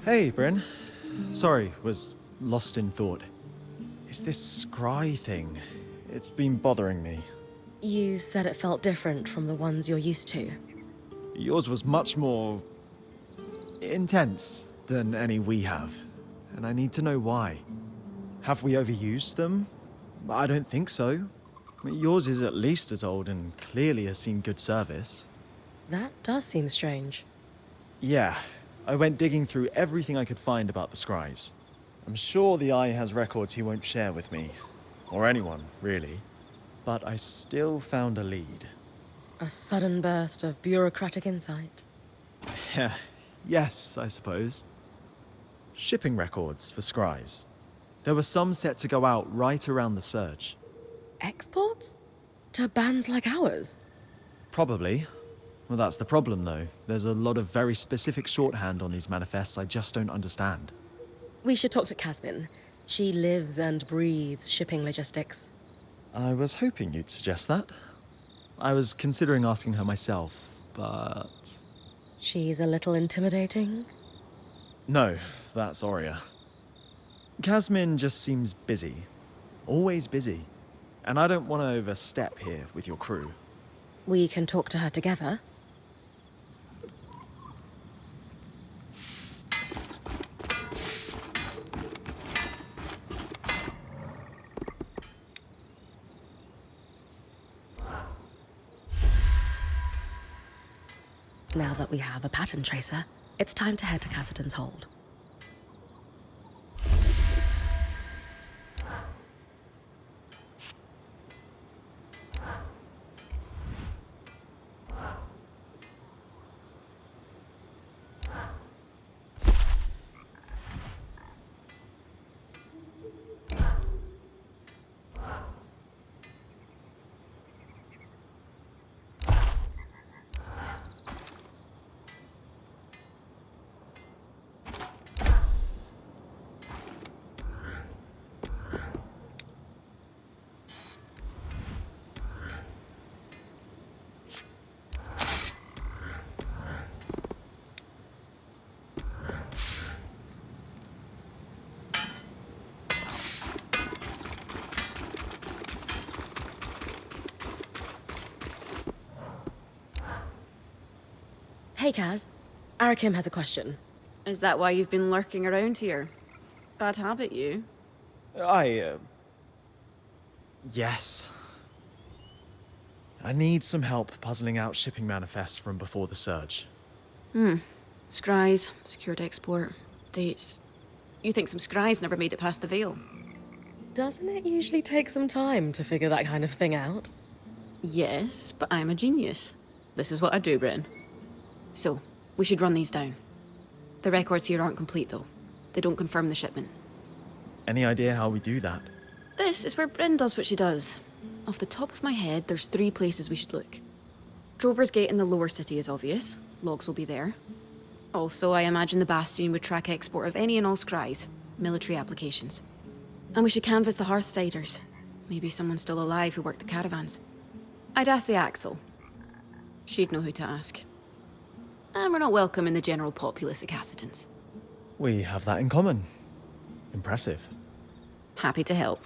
Hey, Bryn. Sorry, was lost in thought. It's this scry thing. It's been bothering me. You said it felt different from the ones you're used to. Yours was much more intense than any we have, and I need to know why. Have we overused them? I don't think so. Yours is at least as old and clearly has seen good service. That does seem strange. Yeah, I went digging through everything I could find about the scries. I'm sure the Eye has records he won't share with me, or anyone, really. But I still found a lead. A sudden burst of bureaucratic insight. Yeah, yes, I suppose. Shipping records for scries. There were some set to go out right around the surge. Exports? To bands like ours? Probably. Well, that's the problem, though. There's a lot of very specific shorthand on these manifests I just don't understand. We should talk to Casmin. She lives and breathes shipping logistics. I was hoping you'd suggest that. I was considering asking her myself, but... She's a little intimidating. No, that's Aurea. Casmin just seems busy. Always busy. And I don't want to overstep here with your crew. We can talk to her together. Now that we have a pattern tracer, it's time to head to Cassidy's hold. Hey, Kaz. Arakim has a question. Is that why you've been lurking around here? Bad habit, you. Yes. I need some help puzzling out shipping manifests from before the surge. Scries, secured export, dates. You think some scries never made it past the Veil? Doesn't it usually take some time to figure that kind of thing out? Yes, but I'm a genius. This is what I do, Bryn. So, we should run these down. The records here aren't complete, though. They don't confirm the shipment. Any idea how we do that? This is where Bryn does what she does. Off the top of my head, there's 3 places we should look. Drover's Gate in the lower city is obvious. Logs will be there. Also, I imagine the Bastion would track export of any and all scries, military applications. And we should canvass the Hearthsiders. Maybe someone still alive who worked the caravans. I'd ask the Axel. She'd know who to ask. And we're not welcome in the general populace at Cassidon's. We have that in common. Impressive. Happy to help.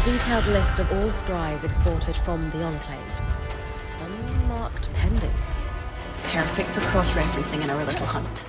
Detailed list of all scries exported from the Enclave. Some marked pending. Perfect for cross-referencing in our little hunt.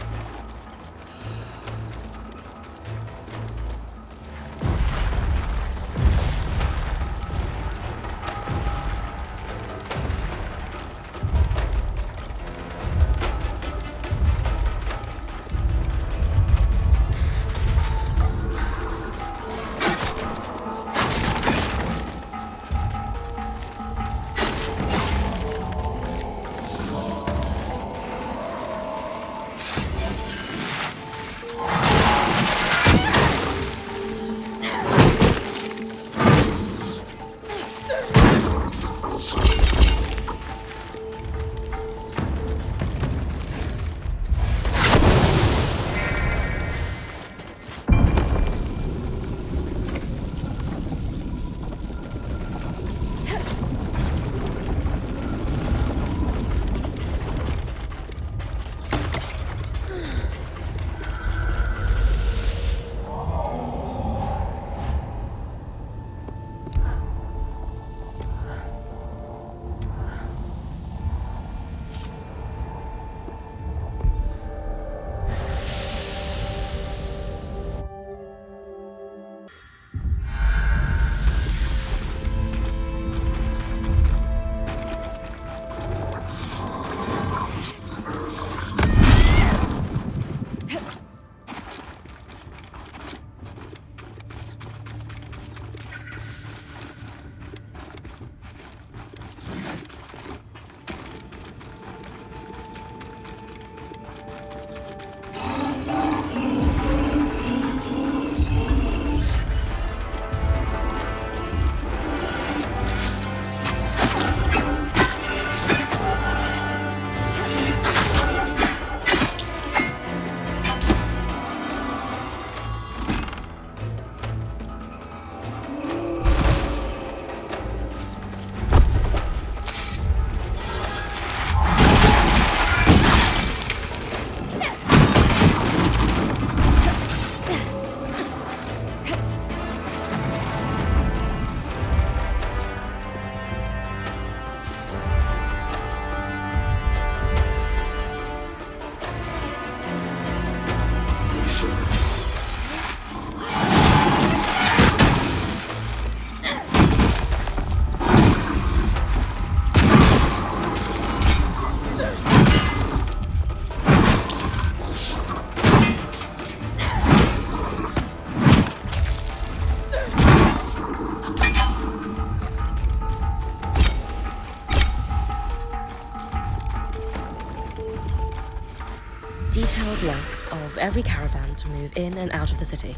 Detailed logs of every caravan to move in and out of the city.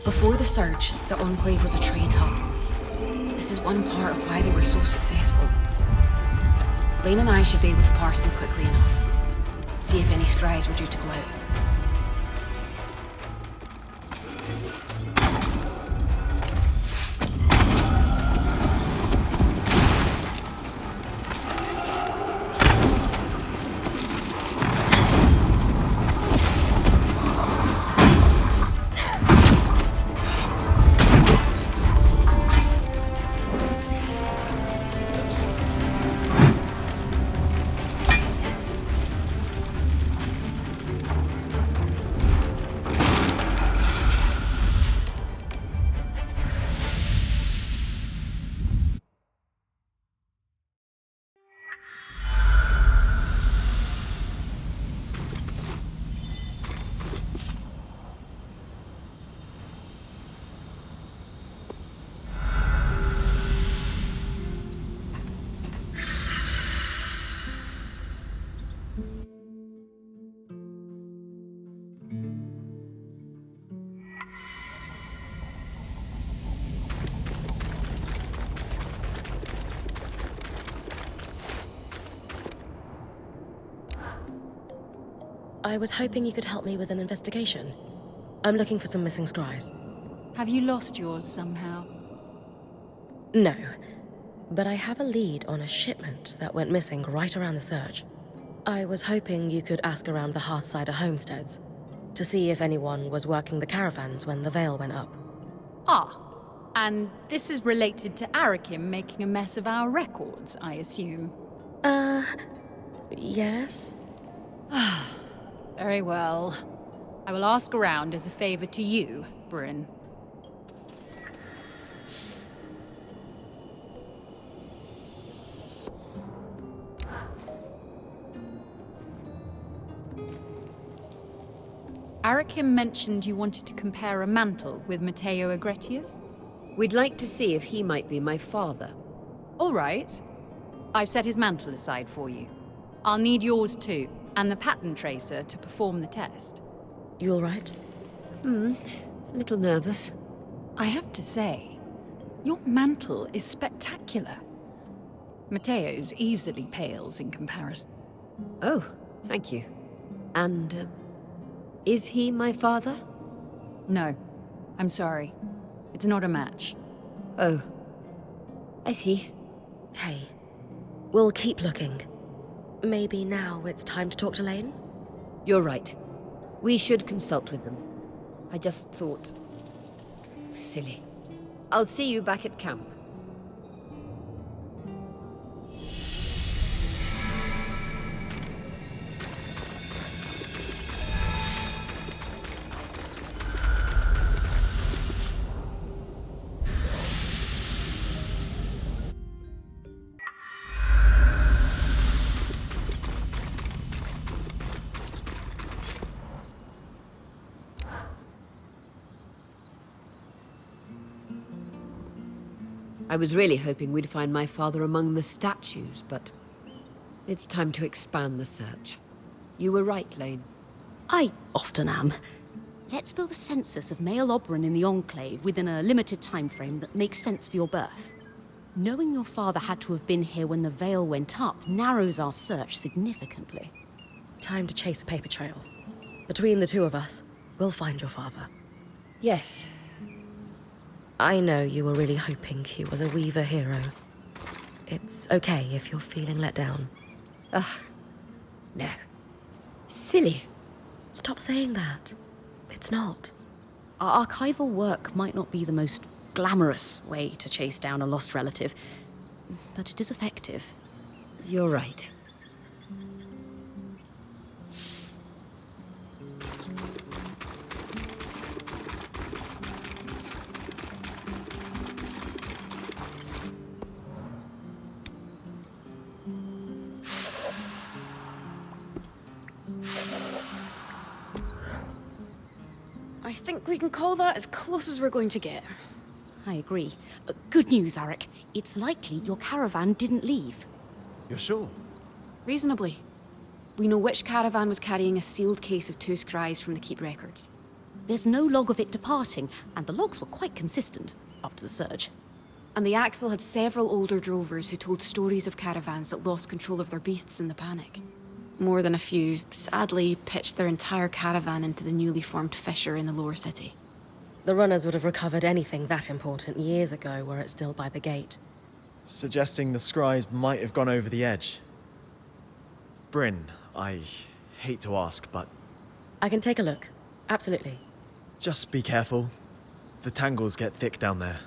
Before the surge, the Enclave was a trade hub. This is one part of why they were so successful. Lane and I should be able to parse them quickly enough. See if any scries were due to go out. I was hoping you could help me with an investigation. I'm looking for some missing scries. Have you lost yours somehow? No, but I have a lead on a shipment that went missing right around the surge. I was hoping you could ask around the Hearthsider homesteads to see if anyone was working the caravans when the veil went up. Ah, And this is related to Arakim making a mess of our records, I assume. Yes? Very well. I will ask around as a favor to you, Bryn. Arakim mentioned you wanted to compare a mantle with Matteo Agretius? We'd like to see if he might be my father. All right. I've set his mantle aside for you. I'll need yours too, and the pattern tracer to perform the test. You all right? A little nervous. I have to say, your mantle is spectacular. Matteo's easily pales in comparison. Oh, thank you. And, is he my father? No, I'm sorry. It's not a match. Oh, I see. Hey, we'll keep looking. Maybe now it's time to talk to Lane? You're right. We should consult with them. I just thought... Silly. I'll see you back at camp. I was really hoping we'd find my father among the statues, but it's time to expand the search. You were right, Lane. I often am. Let's build a census of male Oberon in the Enclave within a limited time frame that makes sense for your birth. Knowing your father had to have been here when the veil went up narrows our search significantly. Time to chase a paper trail. Between the two of us, we'll find your father. Yes. I know you were really hoping he was a Weaver hero. It's okay if you're feeling let down. Ugh. No. Silly. Stop saying that. It's not. Our archival work might not be the most glamorous way to chase down a lost relative, but it is effective. You're right. I think we can call that as close as we're going to get. I agree. Good news, Arik. It's likely your caravan didn't leave. You're sure? Reasonably. We know which caravan was carrying a sealed case of 2 scries from the Keep records. There's no log of it departing, and the logs were quite consistent, up to the surge. And the Axel had several older drovers who told stories of caravans that lost control of their beasts in the panic. More than a few, sadly, pitched their entire caravan into the newly formed fissure in the lower city. The runners would have recovered anything that important years ago were it still by the gate. Suggesting the scries might have gone over the edge. Bryn, I hate to ask, but I can take a look. Absolutely. just be careful. The tangles get thick down there.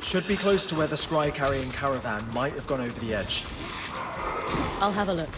Should be close to where the scry-carrying caravan might have gone over the edge. I'll have a look.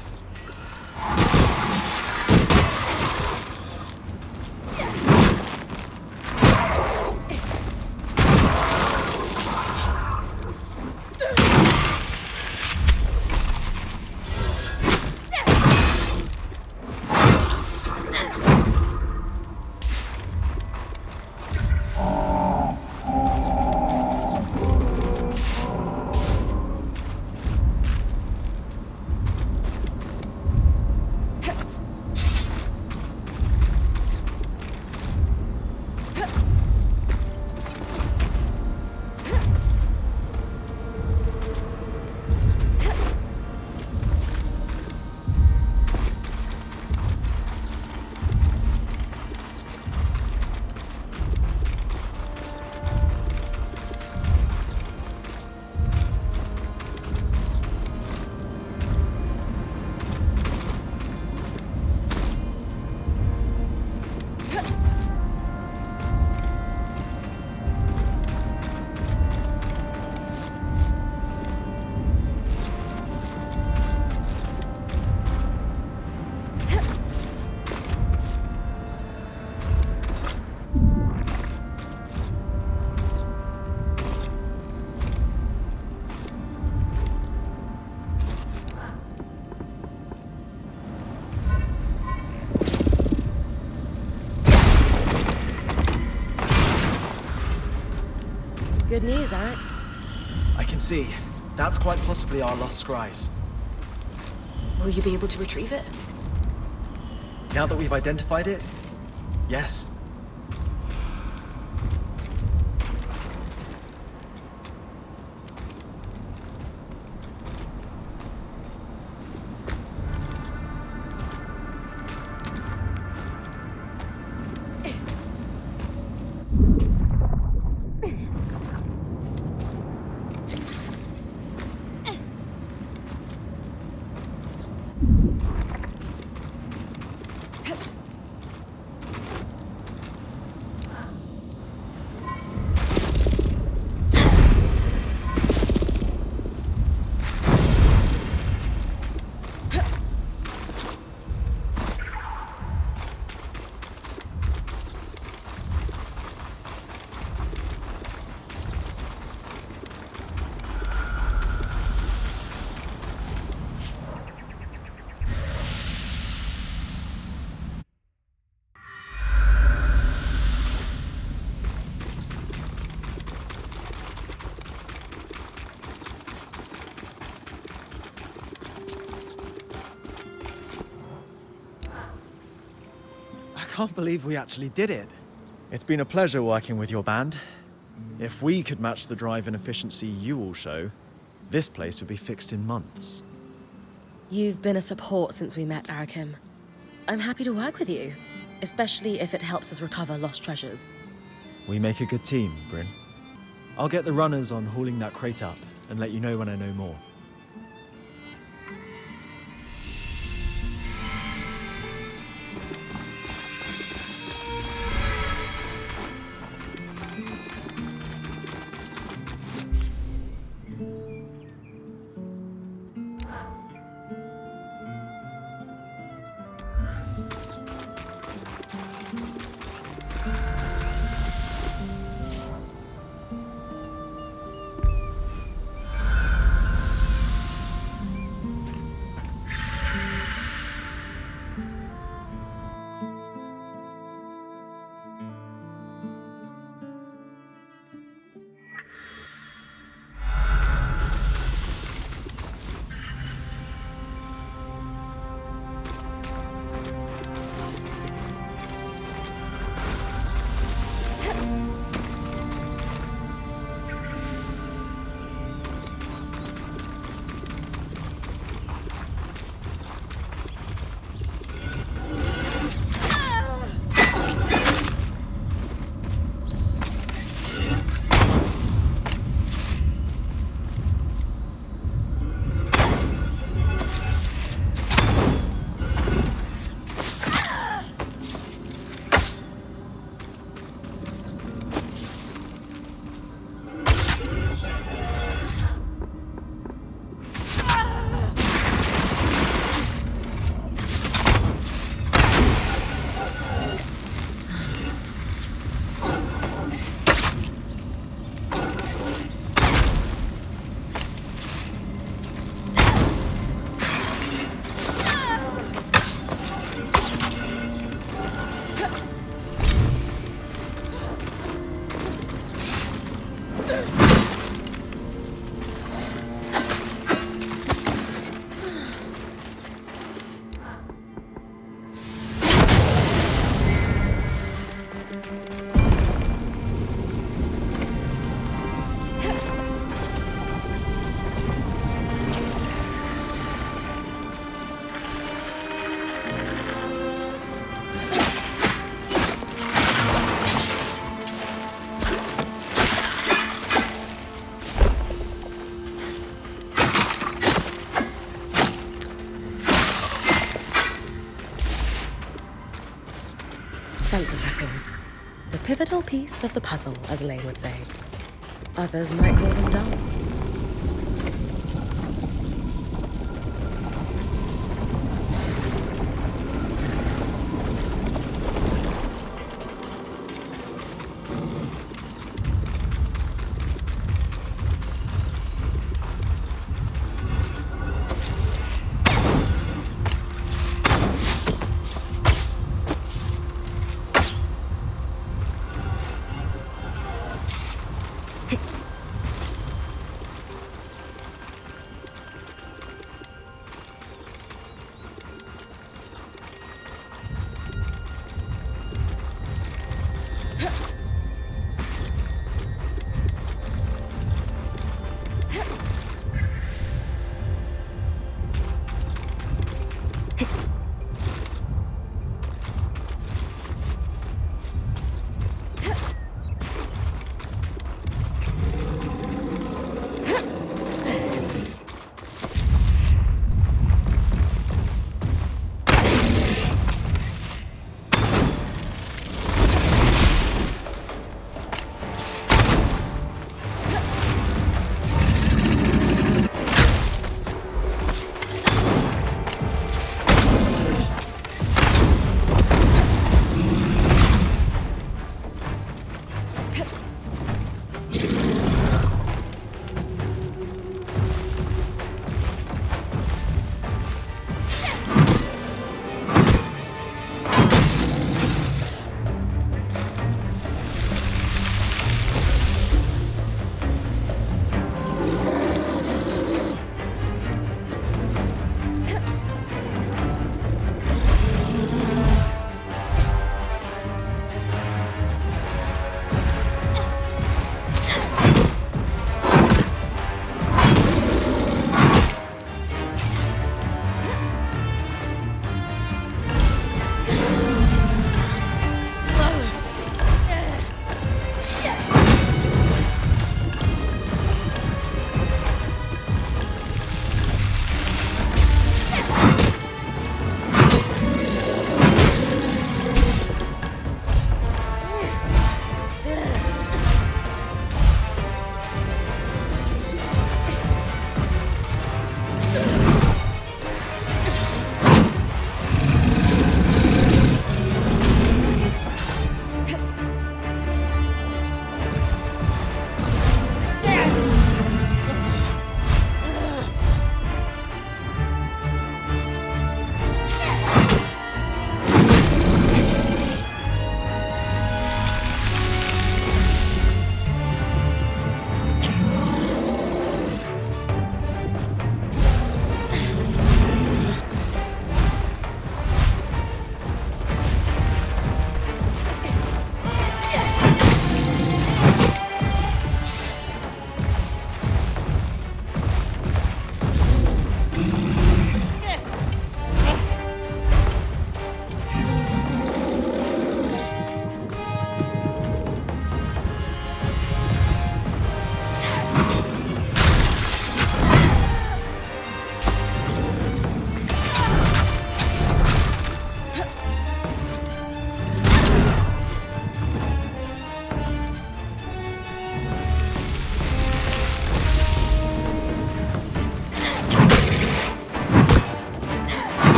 good news, Arik. I can see. That's quite possibly our lost scries. Will you be able to retrieve it? Now that we've identified it, yes. I can't believe we actually did it. It's been a pleasure working with your band. If we could match the drive and efficiency you all show, this place would be fixed in months. You've been a support since we met, Arakim. I'm happy to work with you, especially if it helps us recover lost treasures. We make a good team, Bryn. I'll get the runners on hauling that crate up and let you know when I know more. Census records. The pivotal piece of the puzzle, as Lane would say. Others might call them dull.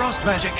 frost magic.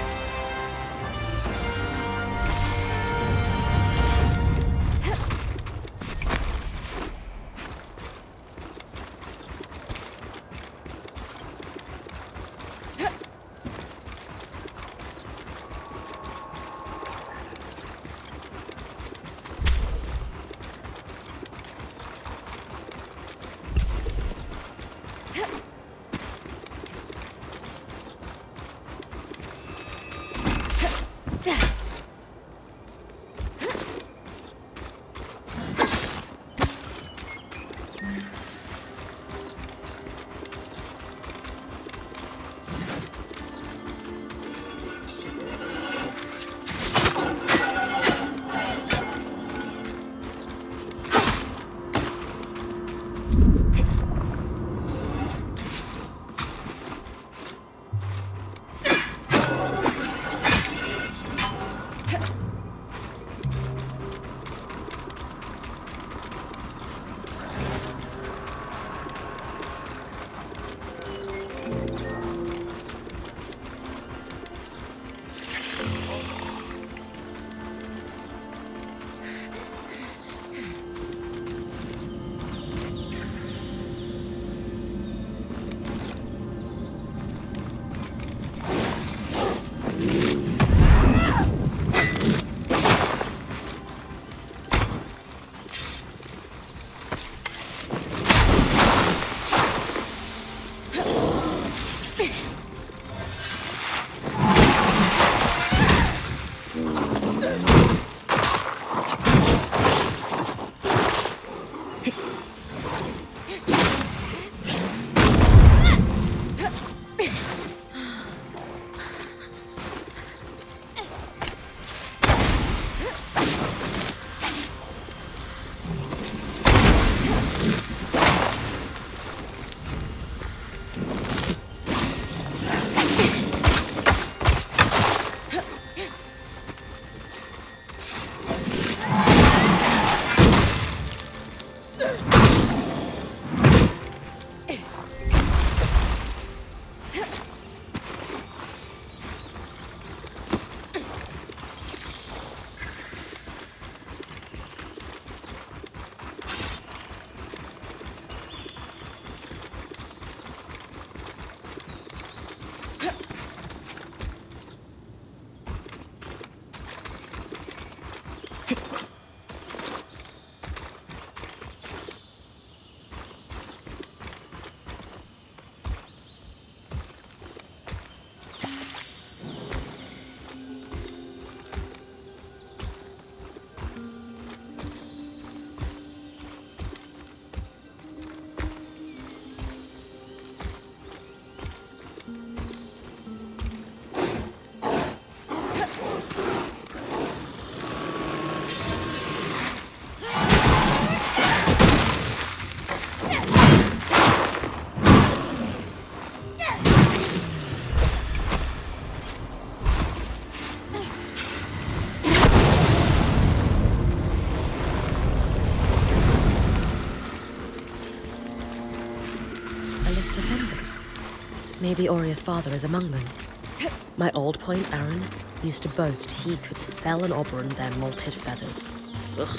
Maybe Oria's father is among them. My old point, Aaron, used to boast he could sell an Oberon their molted feathers. Ugh.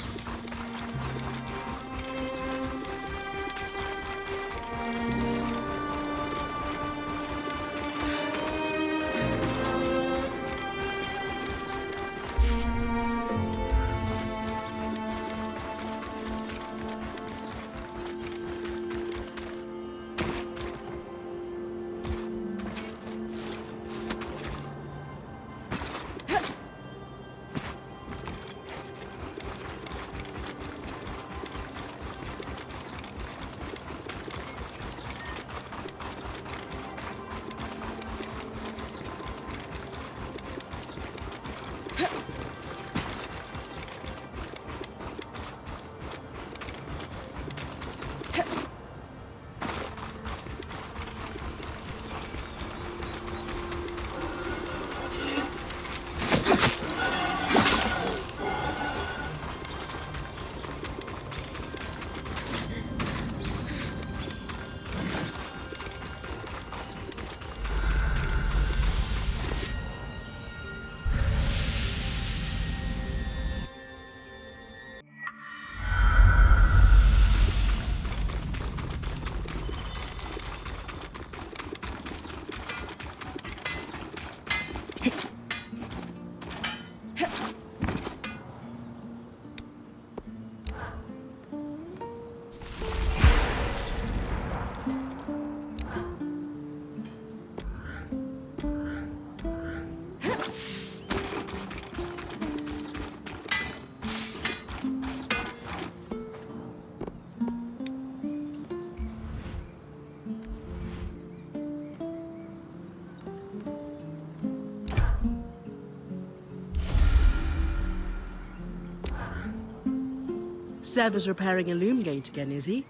Sev is repairing a loom gate again, is he?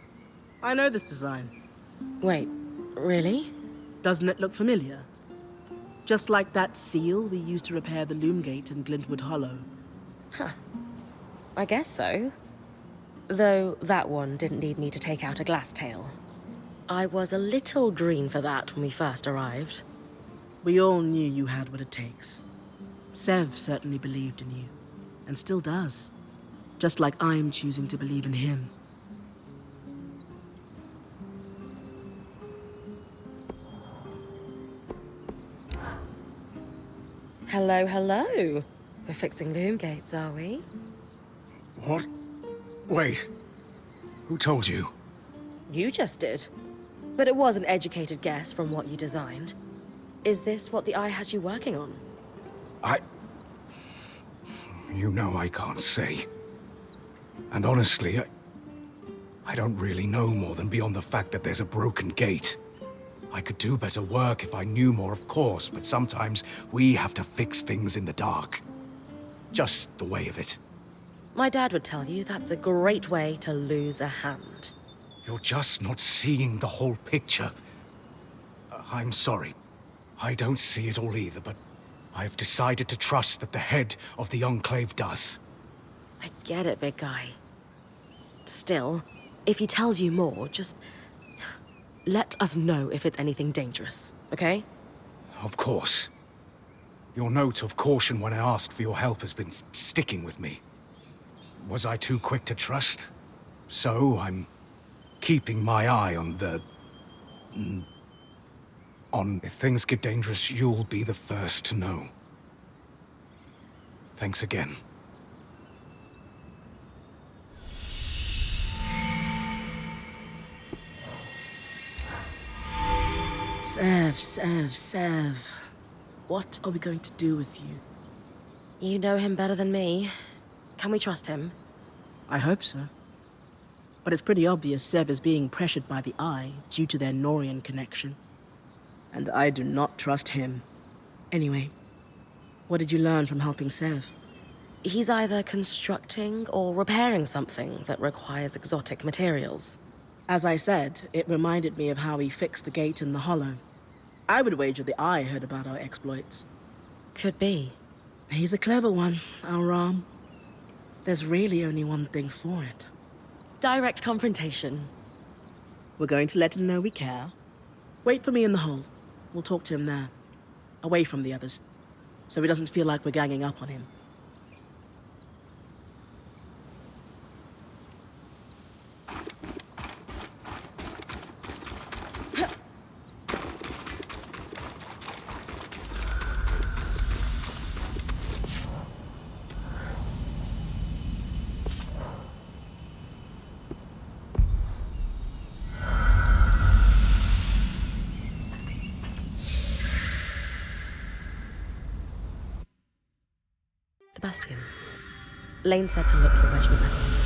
I know this design. Wait, really? Doesn't it look familiar? Just like that seal we used to repair the loom gate in Glintwood Hollow. Huh. I guess so. Though that one didn't need me to take out a glass tail. I was a little green for that when we first arrived. We all knew you had what it takes. Sev certainly believed in you, and still does. Just like I'm choosing to believe in him. Hello, hello. We're fixing loom gates, are we? What? Wait. Who told you? You just did. But it was an educated guess from what you designed. Is this what the Eye has you working on? You know I can't say. And honestly, I don't really know more than beyond the fact that there's a broken gate. I could do better work if I knew more, of course, but sometimes we have to fix things in the dark. Just the way of it. My dad would tell you that's a great way to lose a hand. You're just not seeing the whole picture. I'm sorry. I don't see it all either, but I've decided to trust that the head of the Enclave does. I get it, big guy. Still, if he tells you more, just let us know if it's anything dangerous, okay? Of course. Your note of caution when I asked for your help has been sticking with me. Was I too quick to trust? So I'm keeping my eye on if things get dangerous, you'll be the first to know. Thanks again. Sev. What are we going to do with you? You know him better than me. Can we trust him? I hope so. But it's pretty obvious Sev is being pressured by the Eye due to their Norian connection. And I do not trust him. Anyway, what did you learn from helping Sev? He's either constructing or repairing something that requires exotic materials. As I said, it reminded me of how he fixed the gate in the Hollow. I would wager the Eye heard about our exploits. Could be. He's a clever one, our Ram. There's really only one thing for it. Direct confrontation. We're going to let him know we care. Wait for me in the hold. We'll talk to him there, away from the others, so he doesn't feel like we're ganging up on him. The Bastion. Lane said to look for regiment records.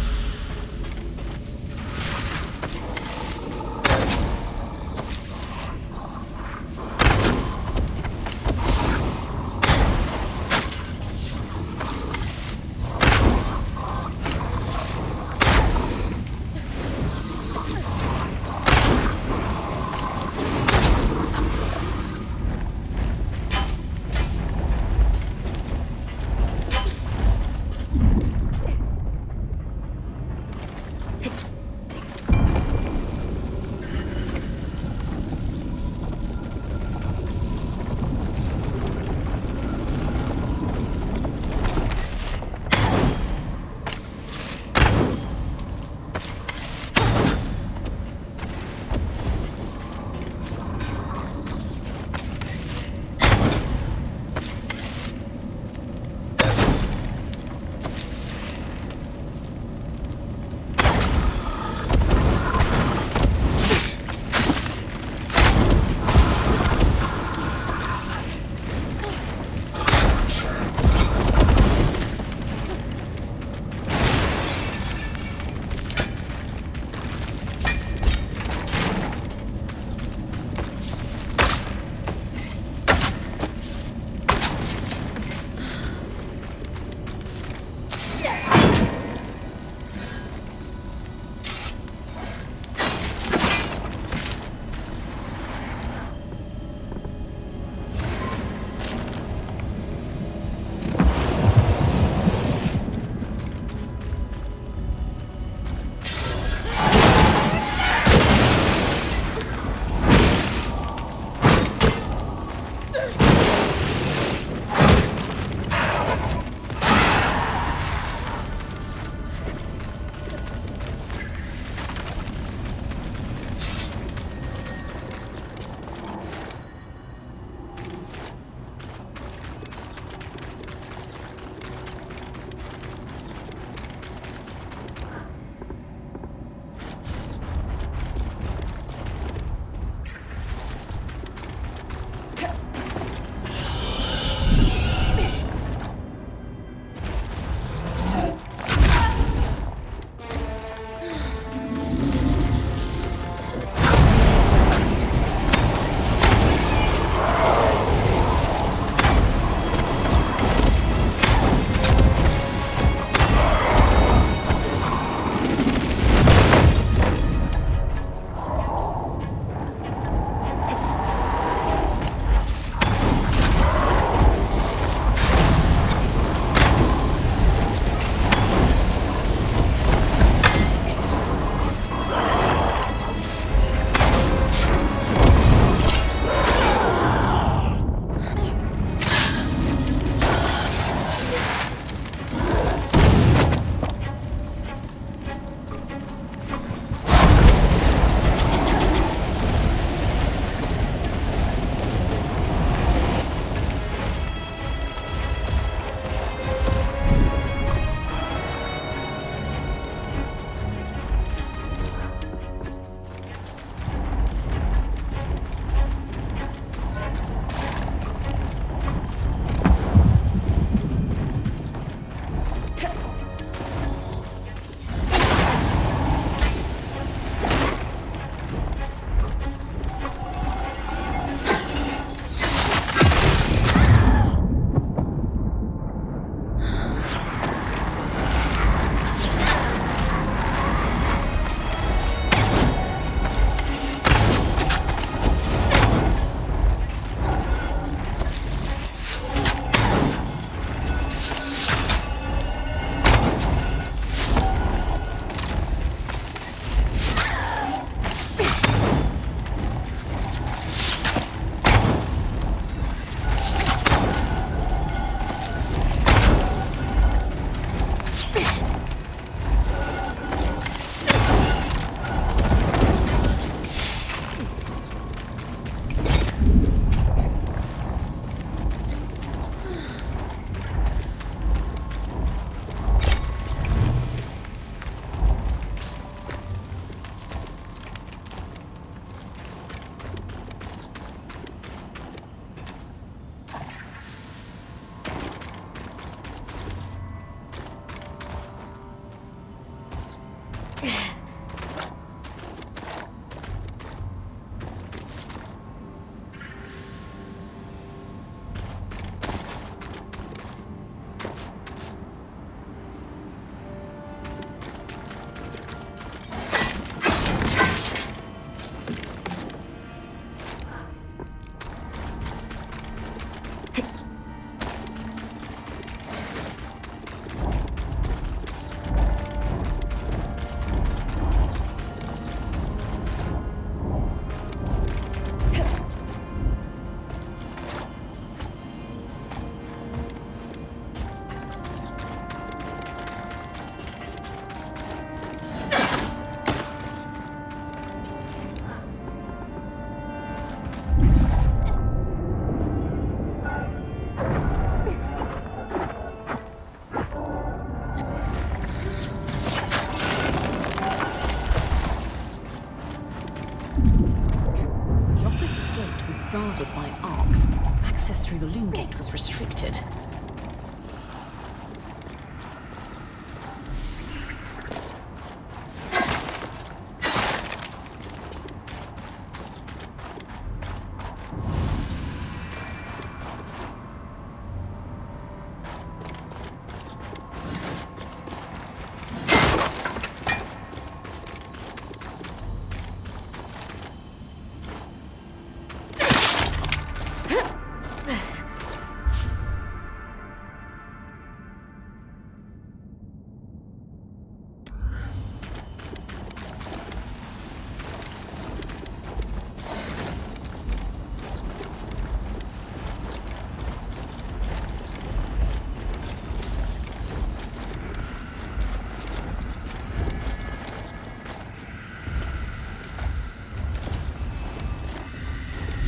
through the loom gate was restricted.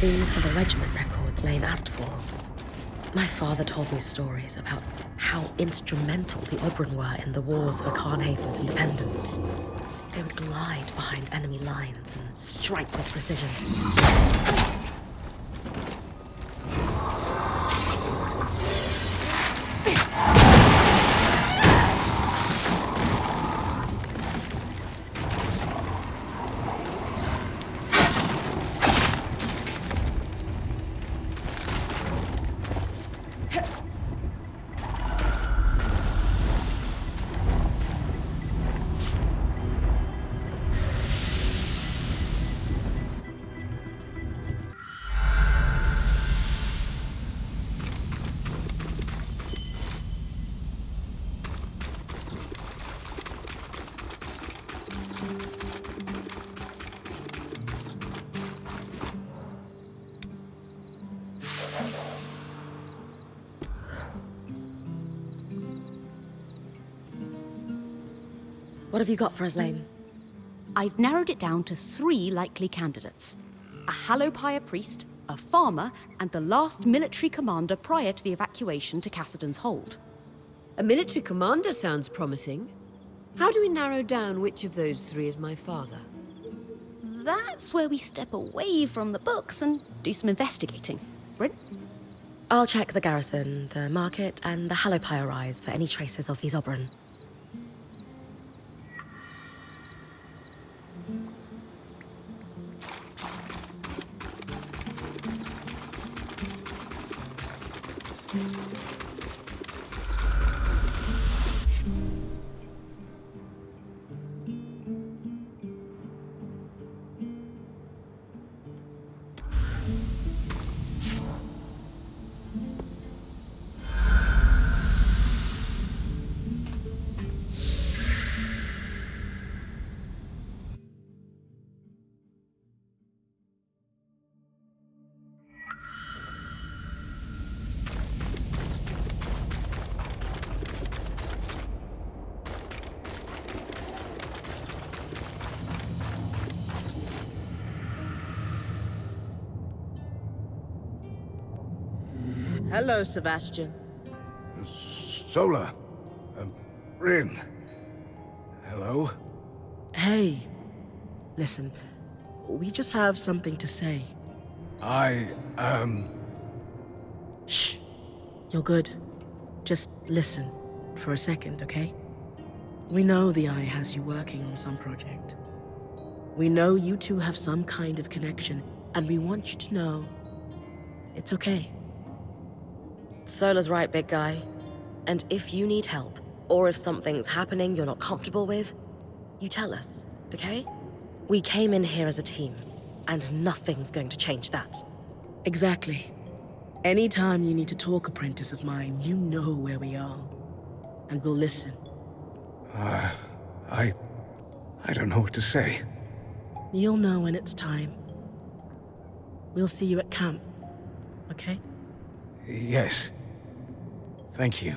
These are the regiment records Lane asked for. My father told me stories about how instrumental the Oberon were in the wars for Carnhaven's independence. They would glide behind enemy lines and strike with precision. What have you got for us, Lane? I've narrowed it down to 3 likely candidates. A Hallowpire priest, a farmer, and the last military commander prior to the evacuation to Cassidon's Hold. A military commander sounds promising. How do we narrow down which of those 3 is my father? That's where we step away from the books and do some investigating. Bryn? I'll check the garrison, the market, and the Hallowpire Rise for any traces of these Oberon. Hello, Sebastian. Sola. Rin. Hello? Hey. Listen, we just have something to say. Shh. You're good. Just listen for a second, okay? We know the Eye has you working on some project. We know you two have some kind of connection, and we want you to know it's okay. Sola's right, big guy. And if you need help, or if something's happening you're not comfortable with, you tell us, okay? We came in here as a team, and nothing's going to change that. Exactly. Anytime you need to talk, apprentice of mine, you know where we are. And we'll listen. I don't know what to say. You'll know when it's time. We'll see you at camp, okay? Yes. Thank you.